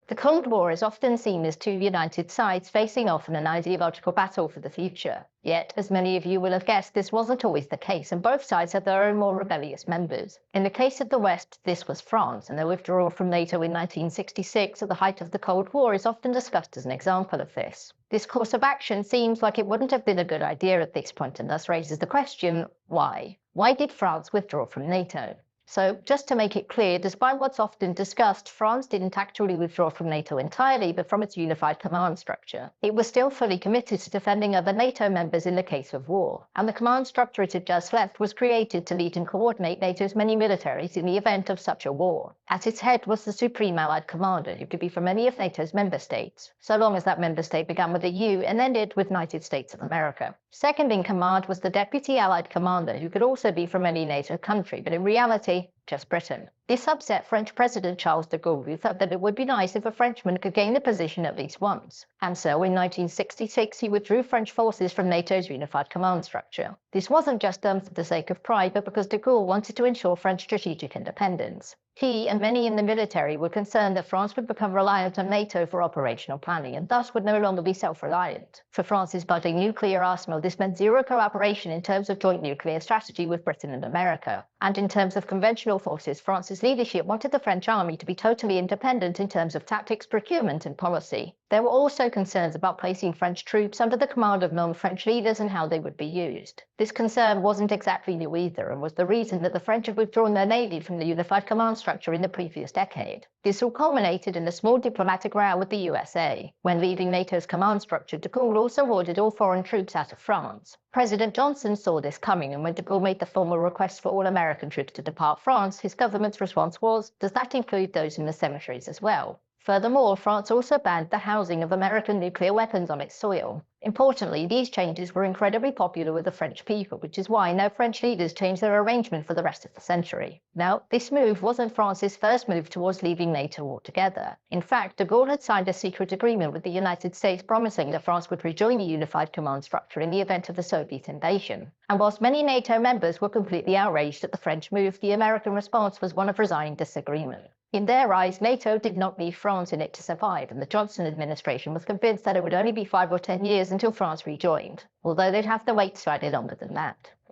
The Cold War is often seen as two united sides facing off in an ideological battle for the future. Yet, as many of you will have guessed, this wasn't always the case, and both sides had their own more rebellious members. In the case of the West, this was France, and their withdrawal from NATO in 1966 at the height of the Cold War is often discussed as an example of this. This course of action seems like it wouldn't have been a good idea at this point, and thus raises the question, why? Why did France withdraw from NATO? So, just to make it clear, despite what's often discussed, France didn't actually withdraw from NATO entirely, but from its unified command structure. It was still fully committed to defending other NATO members in the case of war, and the command structure it had just left was created to lead and coordinate NATO's many militaries in the event of such a war. At its head was the Supreme Allied Commander, who could be from any of NATO's member states, so long as that member state began with a U and ended with United States of America. Second in command was the Deputy Allied Commander, who could also be from any NATO country, but in reality, just Britain. This upset French President Charles de Gaulle, who thought that it would be nice if a Frenchman could gain the position at least once. And so, in 1966, he withdrew French forces from NATO's unified command structure. This wasn't just done for the sake of pride, but because de Gaulle wanted to ensure French strategic independence. He and many in the military were concerned that France would become reliant on NATO for operational planning, and thus would no longer be self-reliant. For France's budding nuclear arsenal, this meant zero cooperation in terms of joint nuclear strategy with Britain and America. And in terms of conventional forces, France's leadership wanted the French army to be totally independent in terms of tactics, procurement, and policy. There were also concerns about placing French troops under the command of non-French leaders and how they would be used. This concern wasn't exactly new either, and was the reason that the French had withdrawn their navy from the unified command structure in the previous decade. This all culminated in a small diplomatic row with the USA. When leaving NATO's command structure, de Gaulle also ordered all foreign troops out of France. President Johnson saw this coming, and when de Gaulle made the formal request for all American troops to depart France, his government's response was, does that include those in the cemeteries as well? Furthermore, France also banned the housing of American nuclear weapons on its soil. Importantly, these changes were incredibly popular with the French people, which is why no French leaders changed their arrangement for the rest of the century. Now, this move wasn't France's first move towards leaving NATO altogether. In fact, de Gaulle had signed a secret agreement with the United States promising that France would rejoin the unified command structure in the event of the Soviet invasion. And whilst many NATO members were completely outraged at the French move, the American response was one of resigned disagreement. In their eyes, NATO did not need France in it to survive, and the Johnson administration was convinced that it would only be 5 or 10 years until France rejoined, although they'd have to wait slightly longer than that.